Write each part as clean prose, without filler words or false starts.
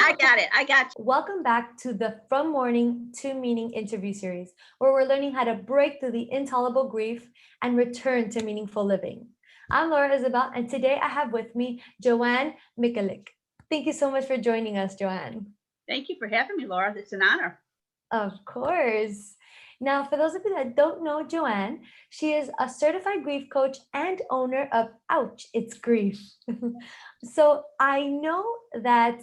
I got it. I got you. Welcome back to the From Mourning to Meaning interview series, where we're learning how to break through the intolerable grief and return to meaningful living. I'm Isabel, and today I have with me Joann Michalik. Thank you so much for joining us, Joann. Thank you for having me, Laura. It's an honor. Of course. Now, for those of you that don't know Joann, she is a certified grief coach and owner of 𝗷𝗫𝗃. So I know that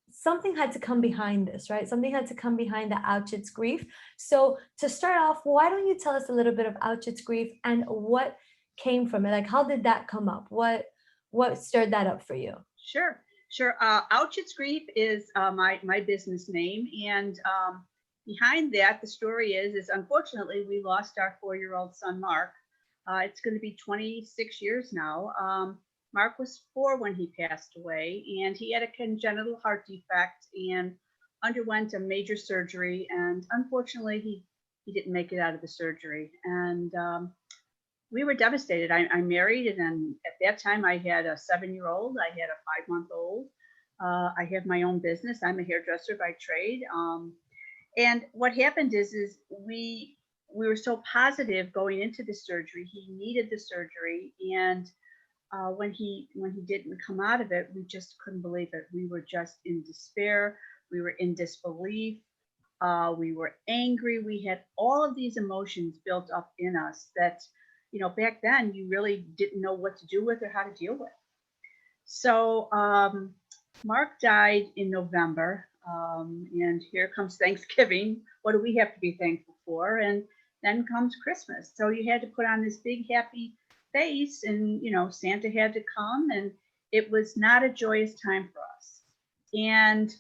something had to come behind this, right? Something had to come behind the 𝗷𝗫𝗃. So to start off, why don't you tell us a little bit of 𝗷𝗫𝗃 and what came from it? Like, how did that come up? What stirred that up for you? Sure. 𝗷𝗫𝗃 is my business name, and behind that, the story is unfortunately we lost our 4-year-old son Mark. It's going to be 26 years now. Mark was 4 when he passed away, and he had a congenital heart defect and underwent a major surgery. And unfortunately, he didn't make it out of the surgery. And we were devastated. I'm married, and then at that time I had a 7-year-old. I had a 5-month-old. I have my own business. I'm a hairdresser by trade. And what happened is we were so positive going into the surgery. He needed the surgery, and when he didn't come out of it, we just couldn't believe it. We were just in despair. We were in disbelief. We were angry. We had all of these emotions built up in us that, back then you really didn't know what to do with or how to deal with. So Mark died in November, and here comes Thanksgiving. What do we have to be thankful for? And then comes Christmas. So you had to put on this big happy face, and Santa had to come, and it was not a joyous time for us. And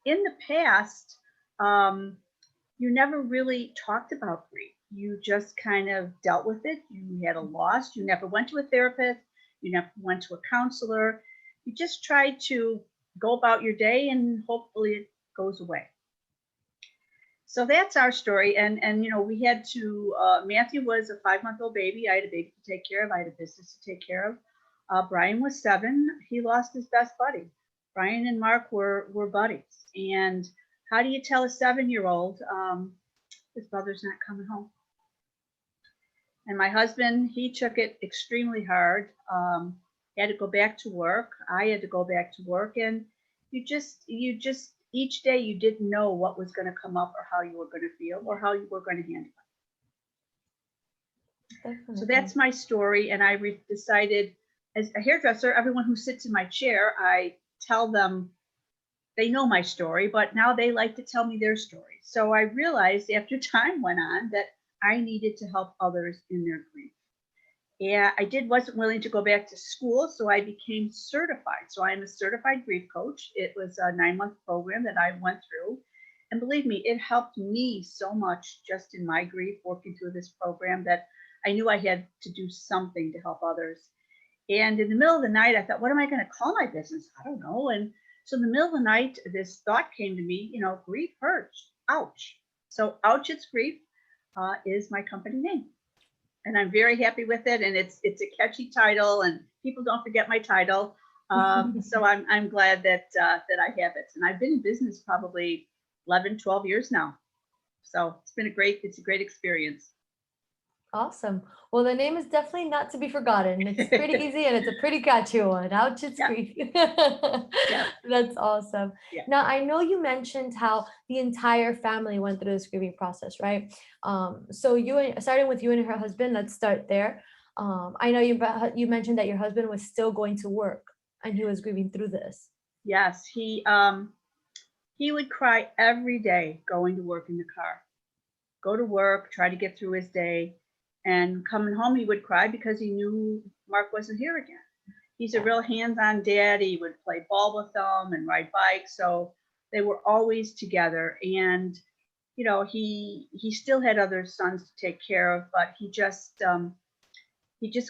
in the past, you never really talked about grief. You just kind of dealt with it. You had a loss. You never went to a therapist. You never went to a counselor. You just tried to go about your day, and hopefully it goes away. So that's our story. And we had to, Matthew was a 5-month-old baby. I had a baby to take care of. I had a business to take care of. Brian was 7. He lost his best buddy. Brian and Mark were buddies. And how do you tell a 7-year-old his brother's not coming home? And my husband, he took it extremely hard. He had to go back to work. I had to go back to work. And you just each day you didn't know what was going to come up or how you were going to feel or how you were going to handle it. Definitely. So that's my story. And I decided, as a hairdresser, everyone who sits in my chair, I tell them, they know my story, but now they like to tell me their story. So I realized after time went on that I needed to help others in their grief. Yeah, wasn't willing to go back to school, so I became certified. So I'm a certified grief coach. It was a 9-month program that I went through. And believe me, it helped me so much just in my grief, working through this program, that I knew I had to do something to help others. And in the middle of the night, I thought, what am I going to call my business? I don't know. And so in the middle of the night, this thought came to me, grief hurts. Ouch. So 𝗷𝗫𝗃 is my company name. And I'm very happy with it, and it's a catchy title, and people don't forget my title. So I'm glad that I have it, and I've been in business probably 11, 12 years now. So it's a great experience. Awesome. Well, the name is definitely not to be forgotten. It's pretty easy, and it's a pretty catchy one. 𝗷𝗫𝗃. Yeah. That's awesome. Yeah. Now, I know you mentioned how the entire family went through this grieving process, right? So starting with you and her husband, let's start there. I know you mentioned that your husband was still going to work, and he was grieving through this. Yes, he would cry every day going to work in the car. Go to work, try to get through his day. And coming home, he would cry because he knew Mark wasn't here again. He's a real hands-on dad. He would play ball with them and ride bikes. So they were always together. And, he still had other sons to take care of, but he just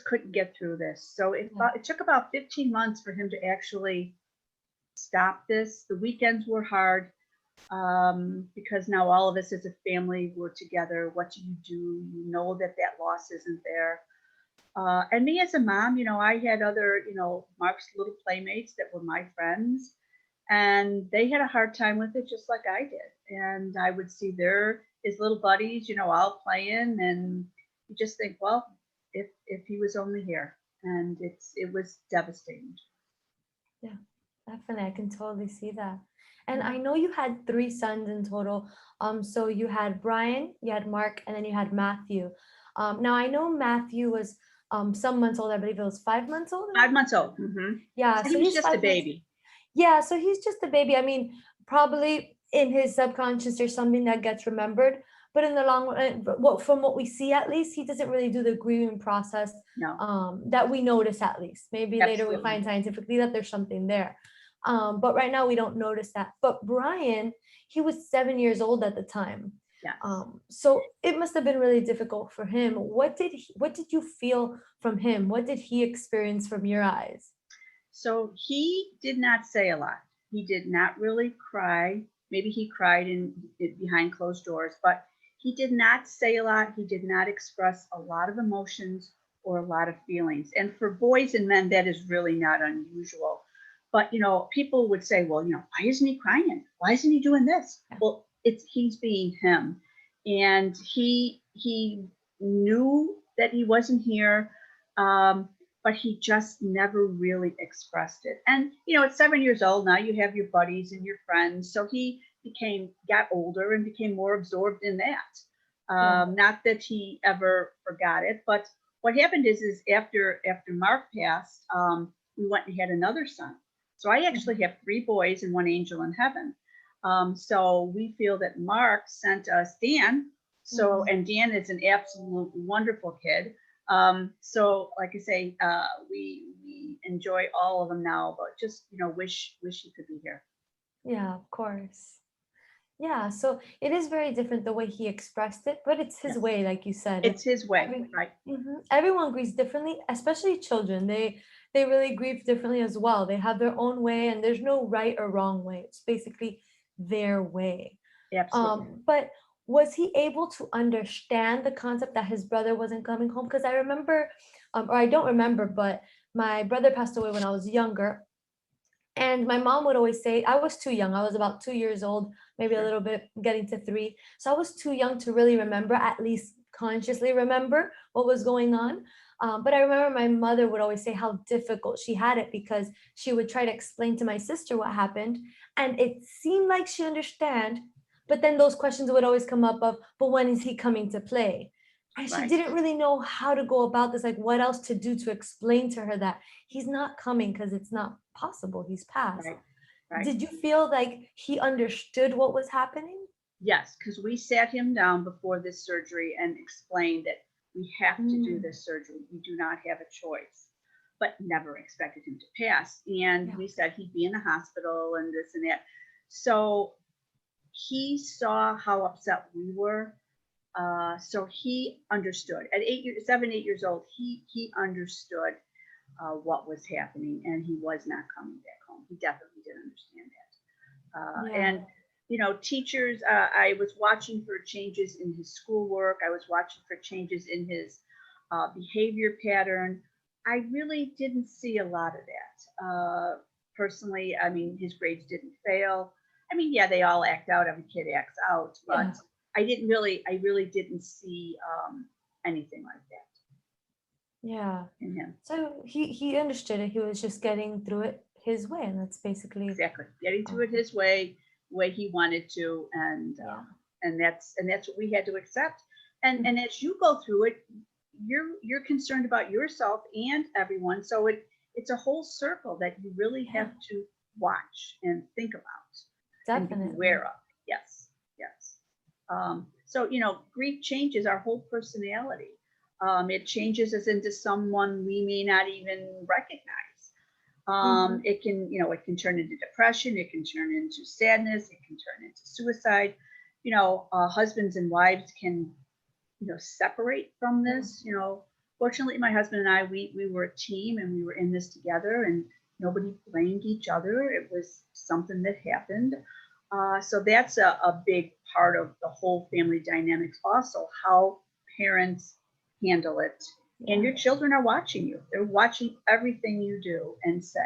couldn't get through this. So it took about 15 months for him to actually stop this. The weekends were hard. Because now all of us as a family were together. What do? You know that loss isn't there. And me as a mom, I had other, Mark's little playmates that were my friends. and they had a hard time with it just like I did. And I would see his little buddies, all playing, and you just think, well, if he was only here. And it was devastating. Yeah, definitely. I can totally see that. And I know you had 3 sons in total. So you had Brian, you had Mark, and then you had Matthew. Now I know Matthew was some months old. I believe it was 5 months old. 5 months old. Mm-hmm. Yeah, So he was just a baby. Yeah, so he's just a baby. I mean, probably in his subconscious, there's something that gets remembered. But in the long run, from what we see, at least, he doesn't really do the grieving process. No. That we notice, at least. Maybe later we find scientifically that there's something there. But right now we don't notice that. But Brian, he was 7 years old at the time. Yes. So it must have been really difficult for him. What did you feel from him? What did he experience from your eyes? So he did not say a lot. He did not really cry. Maybe he cried behind closed doors, but he did not say a lot. He did not express a lot of emotions or a lot of feelings. And for boys and men, that is really not unusual. But, people would say, well, why isn't he crying? Why isn't he doing this? Well, he's being him. And he knew that he wasn't here, but he just never really expressed it. And, at 7 years old, now you have your buddies and your friends. So he got older and became more absorbed in that. Not that he ever forgot it, but what happened is after Mark passed, we went and had another son. So I actually have 3 boys and 1 angel in heaven. So we feel that Mark sent us Dan. So, and Dan is an absolute wonderful kid. So like I say, we enjoy all of them now, but just, wish he could be here. Yeah, of course. Yeah, so it is very different the way he expressed it, but it's his way, like you said. It's his way, right? Everyone grieves differently, especially children. They really grieve differently as well. They have their own way, and there's no right or wrong way. It's basically their way. Absolutely. But was he able to understand the concept that his brother wasn't coming home? Because I remember, or I don't remember, but my brother passed away when I was younger. And my mom would always say, I was too young. I was about 2 years old, maybe a little bit getting to 3. So I was too young to really remember, at least consciously remember what was going on. But I remember my mother would always say how difficult she had it, because she would try to explain to my sister what happened. And it seemed like she understood, but then those questions would always come up of, but when is he coming to play? And she didn't really know how to go about this, like what else to do to explain to her that he's not coming because it's not possible. He's passed. Right. Did you feel like he understood what was happening? Yes, because we sat him down before this surgery and explained that we have to do this surgery. We do not have a choice, but never expected him to pass. And we said he'd be in the hospital and this and that. So he saw how upset we were. So he understood at 7, 8 years old, he understood what was happening, and he was not coming back home. He definitely did understand that. And, teachers, I was watching for changes in his schoolwork. I was watching for changes in his behavior pattern. I really didn't see a lot of that. Personally, I mean, his grades didn't fail. I mean, yeah, they all act out. Every kid acts out, but I really didn't see anything like that. Yeah. In him. So he understood it. He was just getting through it his way, and that's basically exactly getting through it his way he wanted to, and that's what we had to accept. And as you go through it, you're concerned about yourself and everyone. So it's a whole circle that you really have to watch and think about. Definitely. And be aware of. Yes. So, grief changes our whole personality. It changes us into someone we may not even recognize. It can turn into depression. It can turn into sadness. It can turn into suicide. Husbands and wives can, separate from this. Fortunately, my husband and I, we were a team, and we were in this together, and nobody blamed each other. It was something that happened. So that's a big part of the whole family dynamics, also how parents handle it. And your children are watching you. They're watching everything you do and say.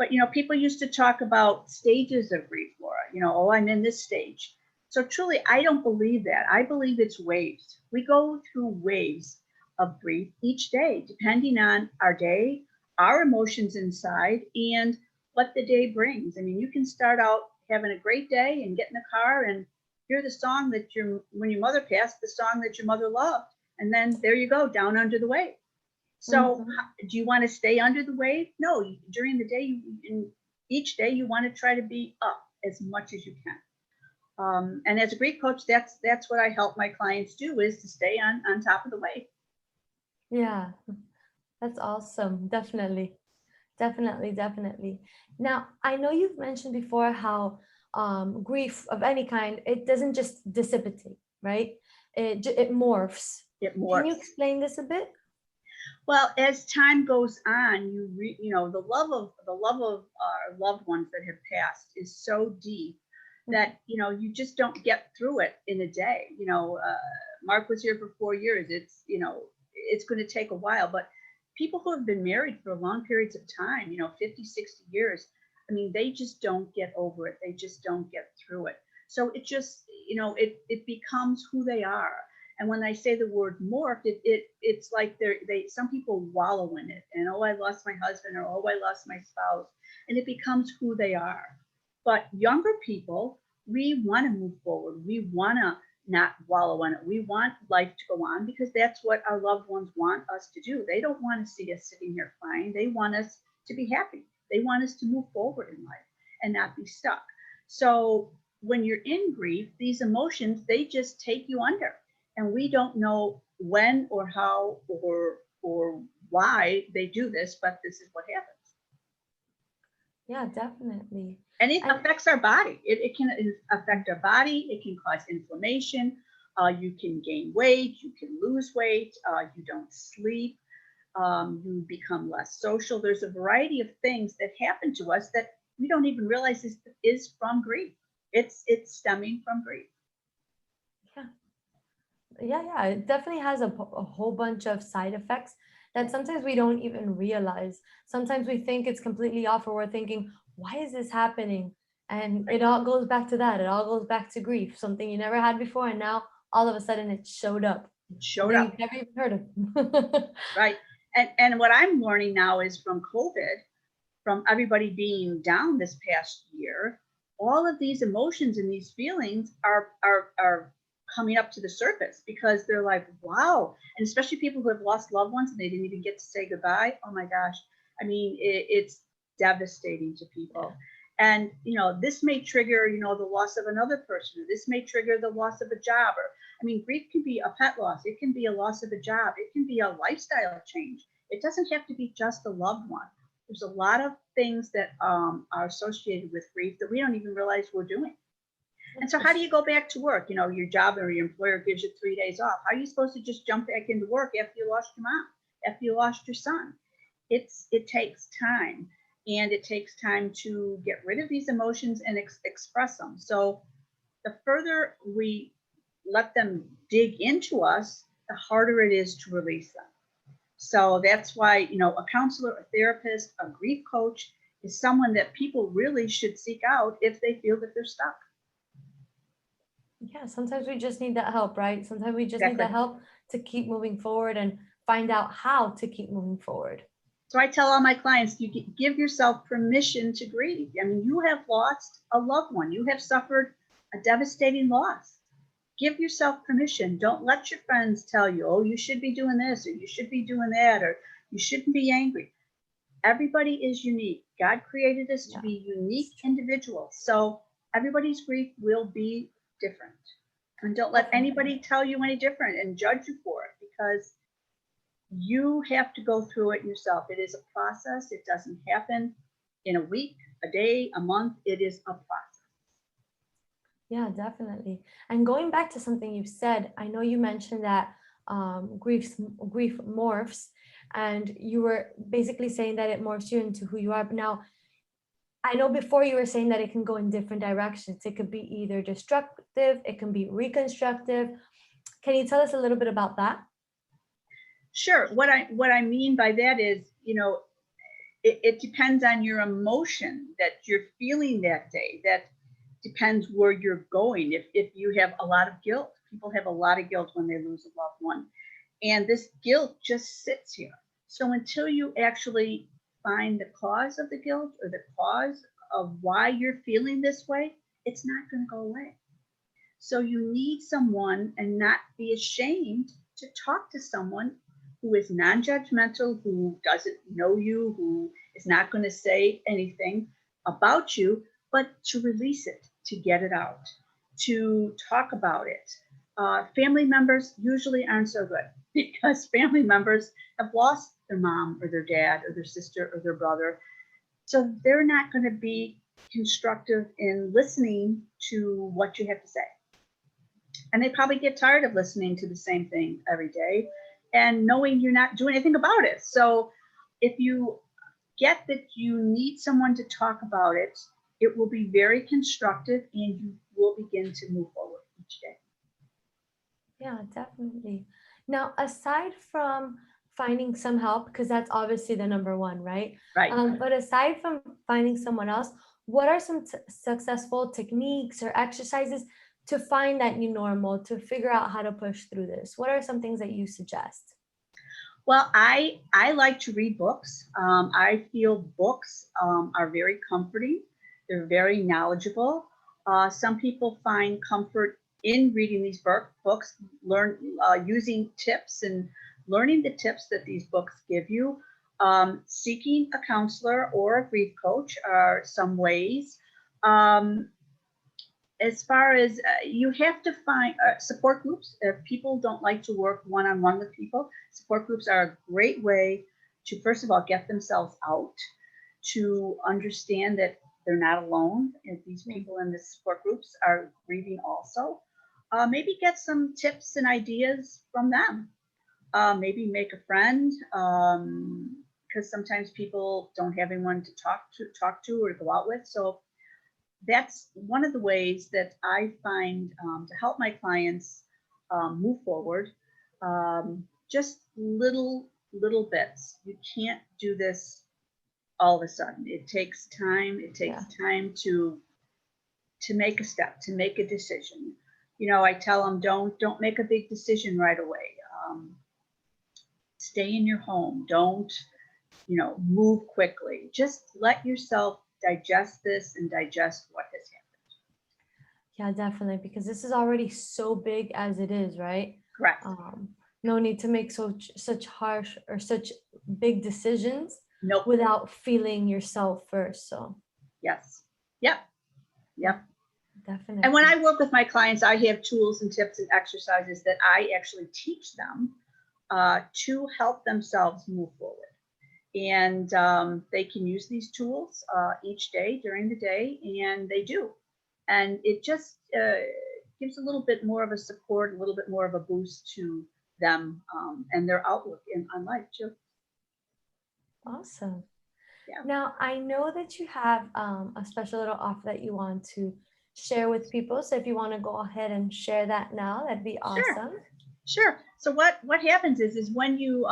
But, people used to talk about stages of grief, Laura, oh, I'm in this stage. So truly, I don't believe that. I believe it's waves. We go through waves of grief each day, depending on our day, our emotions inside, and what the day brings. I mean, you can start out having a great day and get in the car and hear the song that when your mother passed, the song that your mother loved. And then there you go, down under the wave. So do you want to stay under the wave? No, during the day, each day you want to try to be up as much as you can. And as a grief coach, that's what I help my clients do, is to stay on top of the wave. Yeah, that's awesome. Definitely. Now, I know you've mentioned before how grief of any kind, it doesn't just dissipate, right? It morphs. It morphs. Can you explain this a bit? Well, as time goes on, the love of our loved ones that have passed is so deep that you just don't get through it in a day. Mark was here for 4 years. It's going to take a while, but people who have been married for long periods of time, 50, 60 years, I mean, they just don't get over it. They just don't get through it. So it just, it becomes who they are. And when I say the word morphed, it's like some people wallow in it, and oh, I lost my husband, or oh, I lost my spouse, and it becomes who they are. But younger people, we want to move forward. We want to not wallow in it. We want life to go on, because that's what our loved ones want us to do. They don't want to see us sitting here crying. They want us to be happy. They want us to move forward in life and not be stuck. So when you're in grief, these emotions, they just take you under. And we don't know when or how or why they do this, but this is what happens. Yeah, definitely. And it affects our body. It can affect our body. It can cause inflammation. You can gain weight. You can lose weight. You don't sleep. You become less social. There's a variety of things that happen to us that we don't even realize is from grief. It's stemming from grief. Yeah, it definitely has a whole bunch of side effects that sometimes we don't even realize. Sometimes we think it's completely off, or we're thinking, why is this happening? And it all goes back to that. It all goes back to grief, something you never had before, and now all of a sudden it showed up. You've never even heard of. Right. And what I'm learning now is from COVID, from everybody being down this past year, all of these emotions and these feelings are coming up to the surface, because they're like, wow. And especially people who have lost loved ones and they didn't even get to say goodbye. Oh my gosh. I mean, it's devastating to people. And, this may trigger, the loss of another person. Or this may trigger the loss of a job. Or, I mean, grief can be a pet loss. It can be a loss of a job. It can be a lifestyle change. It doesn't have to be just a loved one. There's a lot of things that are associated with grief that we don't even realize we're doing. And so how do you go back to work? Your job or your employer gives you 3 days off. How are you supposed to just jump back into work after you lost your mom, after you lost your son? It takes time, and it takes time to get rid of these emotions and express them. So the further we let them dig into us, the harder it is to release them. So that's why, a counselor, a therapist, a grief coach is someone that people really should seek out if they feel that they're stuck. Yeah, sometimes we just need that help, right? Sometimes we just need that help to keep moving forward and find out how to keep moving forward. So I tell all my clients, you give yourself permission to grieve. I mean, you have lost a loved one. You have suffered a devastating loss. Give yourself permission. Don't let your friends tell you, oh, you should be doing this, or you should be doing that, or you shouldn't be angry. Everybody is unique. God created us to be unique individuals. So everybody's grief will be different. And don't let anybody tell you any different and judge you for it, because you have to go through it yourself. It is a process. It doesn't happen in a week, a day, a month. It is a process. Yeah, definitely. And going back to something you said, I know you mentioned that grief morphs, and you were basically saying that it morphs you into who you are. But now, I know before you were saying that it can go in different directions. It could be either destructive, it can be reconstructive. Can you tell us a little bit about that? Sure. What I mean by that is, it depends on your emotion that you're feeling that day. That depends where you're going. If you have a lot of guilt, people have a lot of guilt when they lose a loved one. And this guilt just sits here. So until you actually find the cause of the guilt or the cause of why you're feeling this way, it's not going to go away. So you need someone, and not be ashamed to talk to someone who is non-judgmental, who doesn't know you, who is not going to say anything about you, but to release it, to get it out, to talk about it. Family members usually aren't so good, because family members have lost their mom or their dad or their sister or their brother. So they're not going to be constructive in listening to what you have to say. And they probably get tired of listening to the same thing every day and knowing you're not doing anything about it. So if you get that you need someone to talk about it, it will be very constructive, and you will begin to move forward each day. Yeah, definitely. Now, aside from finding some help, because that's obviously the number one, right? Right. But aside from finding someone else, what are some successful techniques or exercises to find that new normal, to figure out how to push through this? What are some things that you suggest? Well, I like to read books. I feel books are very comforting. They're very knowledgeable. Some people find comfort in reading these books, using tips and learning the tips that these books give you. Seeking a counselor or a grief coach are some ways. As far as you have to find support groups. If people don't like to work one-on-one with people, support groups are a great way to, first of all, get themselves out, to understand that they're not alone. And these people in the support groups are grieving also. Maybe get some tips and ideas from them. Maybe make a friend, because sometimes people don't have anyone to talk to or to go out with. So that's one of the ways that I find to help my clients move forward. Just little bits. You can't do this all of a sudden. It takes time. It takes time to make a step, to make a decision. You know, I tell them, don't make a big decision right away. Stay in your home. Don't, move quickly. Just let yourself digest this and digest what has happened. Yeah, definitely, because this is already so big as it is, right? Correct. No need to make such harsh or such big decisions Nope. without feeling yourself first. So yes. Yep. Definitely. And when I work with my clients, I have tools and tips and exercises that I actually teach them to help themselves move forward. And they can use these tools each day during the day, and they do. And it just gives a little bit more of a support, a little bit more of a boost to them and their outlook on life too. Awesome. Yeah. Now, I know that you have a special little offer that you want to share with people. So if you want to go ahead and share that now, that'd be awesome. Sure. So what happens is when you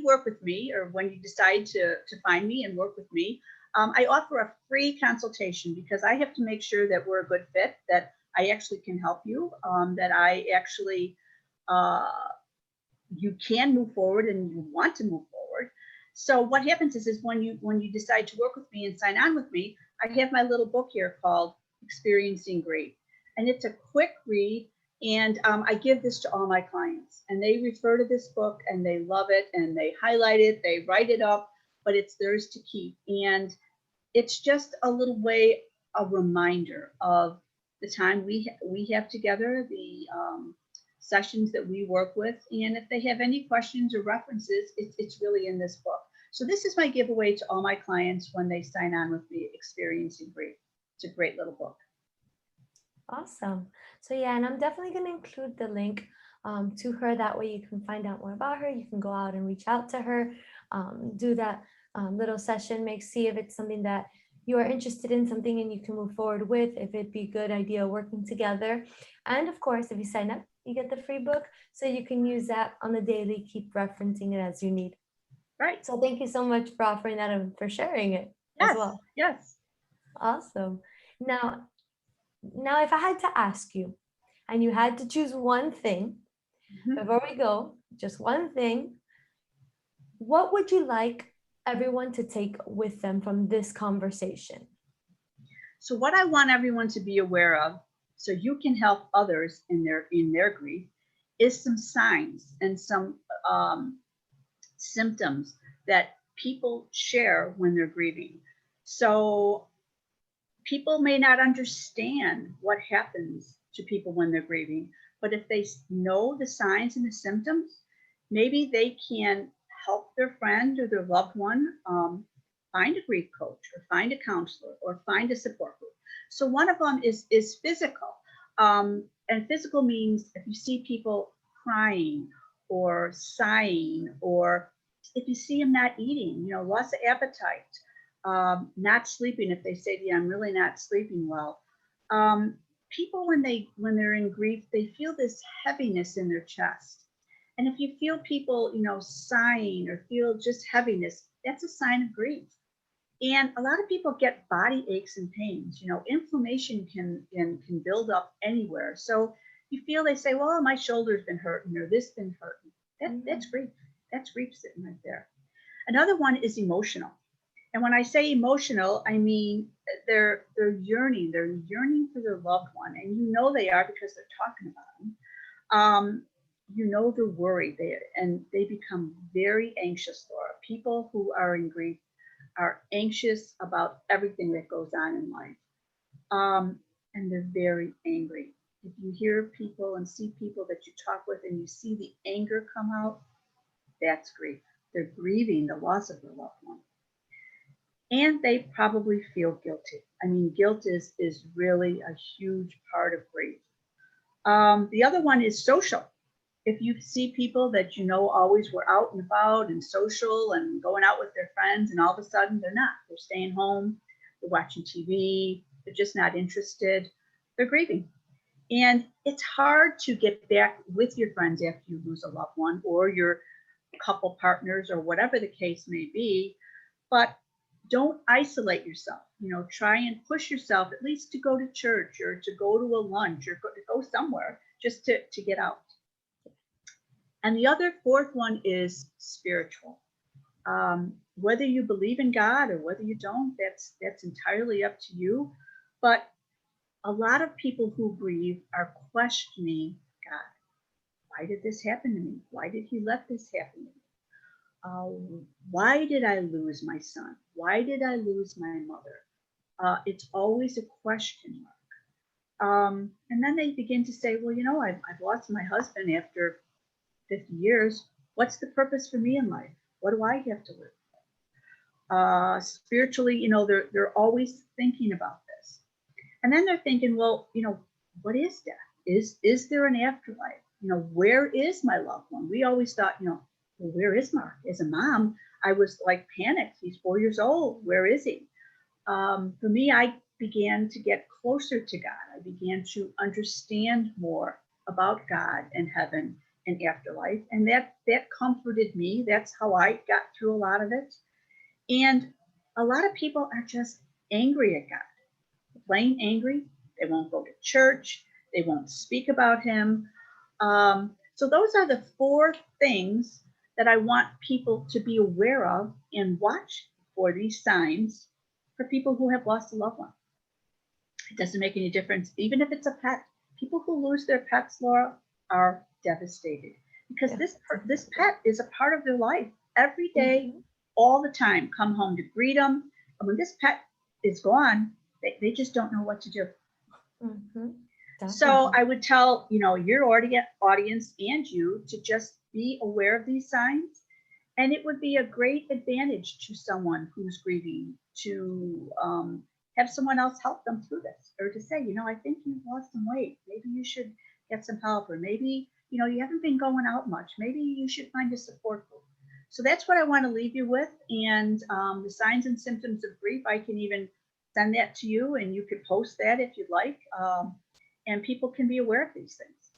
work with me, or when you decide to find me and work with me, I offer a free consultation, because I have to make sure that we're a good fit, that I actually can help you, that I actually you can move forward and you want to move forward. So what happens is when you decide to work with me and sign on with me, I have my little book here called Experiencing Grief, and it's a quick read. And I give this to all my clients, and they refer to this book and they love it, and they highlight it, they write it up, but it's theirs to keep. And it's just a little way, a reminder of the time we have together, the sessions that we work with. And if they have any questions or references, it's really in this book. So this is my giveaway to all my clients when they sign on with me, Experiencing Grief. It's a great little book. Awesome. So yeah, and I'm definitely going to include the link to her. That way you can find out more about her. You can go out and reach out to her, do that little session, see if it's something that you are interested in, something and you can move forward with, if it'd be a good idea working together. And of course, if you sign up, you get the free book, so you can use that on the daily, keep referencing it as you need. Right. So thank you so much for offering that and for sharing it as Yes. well. Yes. Awesome. Now, now if I had to ask you, and you had to choose one thing, Mhm. before we go, just one thing, what would you like everyone to take with them from this conversation? So what I want everyone to be aware of, so you can help others in their grief, is some signs and some symptoms that people share when they're grieving. So people may not understand what happens to people when they're grieving, but if they know the signs and the symptoms, maybe they can help their friend or their loved one find a grief coach or find a counselor or find a support group. So one of them is physical. And physical means if you see people crying or sighing, or if you see them not eating, loss of appetite, not sleeping. If they say to you, I'm really not sleeping well. People, when they're in grief, they feel this heaviness in their chest. And if you feel people, sighing or feel just heaviness, that's a sign of grief. And a lot of people get body aches and pains. Inflammation can build up anywhere. So you feel, they say, well, my shoulder's been hurting or this been hurting. That's grief. That's grief sitting right there. Another one is emotional. And when I say emotional, I mean they're yearning. They're yearning for their loved one, and they are because they're talking about them. They're worried. They become very anxious, Laura. People who are in grief are anxious about everything that goes on in life, and they're very angry. If you hear people and see people that you talk with, and you see the anger come out, that's grief. They're grieving the loss of their loved one. And they probably feel guilty. I mean, guilt is really a huge part of grief. The other one is social. If you see people that always were out and about and social and going out with their friends, and all of a sudden they're not. They're staying home, they're watching TV, they're just not interested, they're grieving. And it's hard to get back with your friends after you lose a loved one, or your couple partners, or whatever the case may be. But don't isolate yourself. Try and push yourself at least to go to church or to go to a lunch or to go somewhere just to get out. And the other fourth one is spiritual. Whether you believe in God or whether you don't, that's entirely up to you. But a lot of people who grieve are questioning God. Why did this happen to me? Why did he let this happen to me? Why did I lose my son? Why did I lose my mother? It's always a question mark. And then they begin to say, well, I've lost my husband after 50 years. What's the purpose for me in life? What do I have to live? Spiritually, they're always thinking about this. And then they're thinking, well, what is death? Is there an afterlife? Where is my loved one? We always thought, well, where is Mark? As a mom, I was like panicked. He's 4 years old. Where is he? For me, I began to get closer to God. I began to understand more about God and heaven and afterlife. And that comforted me. That's how I got through a lot of it. And a lot of people are just angry at God, plain angry. They won't go to church. They won't speak about him. So those are the four things that I want people to be aware of and watch for these signs for people who have lost a loved one. It doesn't make any difference, even if it's a pet. People who lose their pets, Laura, are devastated because this pet is a part of their life every day, all the time. Come home to greet them. And when this pet is gone, they just don't know what to do. So I would tell your audience and you to just be aware of these signs, and it would be a great advantage to someone who's grieving to have someone else help them through this, or to say, I think you've lost some weight. Maybe you should get some help, or maybe you haven't been going out much. Maybe you should find a support group. So that's what I want to leave you with. And the signs and symptoms of grief, I can even send that to you, and you could post that if you'd like. And people can be aware of these things.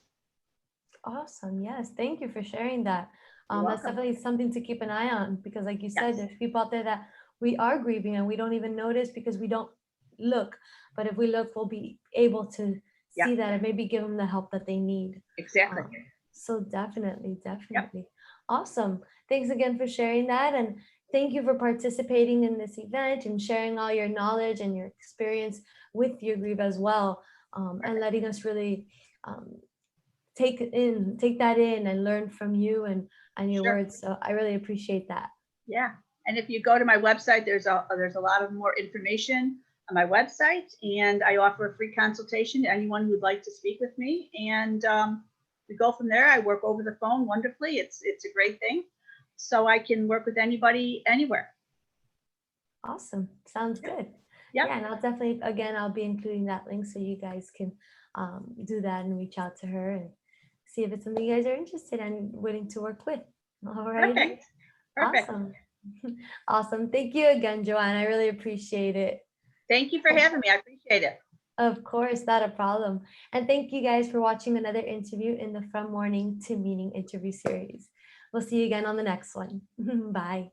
Awesome. Yes. Thank you for sharing that. You're That's welcome. definitely something to keep an eye on, because like you said, Yes. there's people out there that we are grieving and we don't even notice because we don't look. But if we look, we'll be able to Yeah. see that and maybe give them the help that they need. Exactly. So definitely. Awesome. Thanks again for sharing that. And thank you for participating in this event and sharing all your knowledge and your experience with your grief as well. And letting us really take that in and learn from you and your Sure. words. So I really appreciate that. Yeah. And if you go to my website, there's a lot of more information on my website, and I offer a free consultation to anyone who'd like to speak with me. And we go from there. I work over the phone wonderfully. It's a great thing. So I can work with anybody anywhere. Awesome. Sounds good. Yep. Yeah, and I'll definitely, again, I'll be including that link so you guys can do that and reach out to her and see if it's something you guys are interested in and willing to work with. All right. Perfect. Perfect. Awesome. Awesome. Thank you again, Joann. I really appreciate it. Thank you for having me. I appreciate it. Of course, not a problem. And thank you guys for watching another interview in the From Morning to Meaning interview series. We'll see you again on the next one. Bye.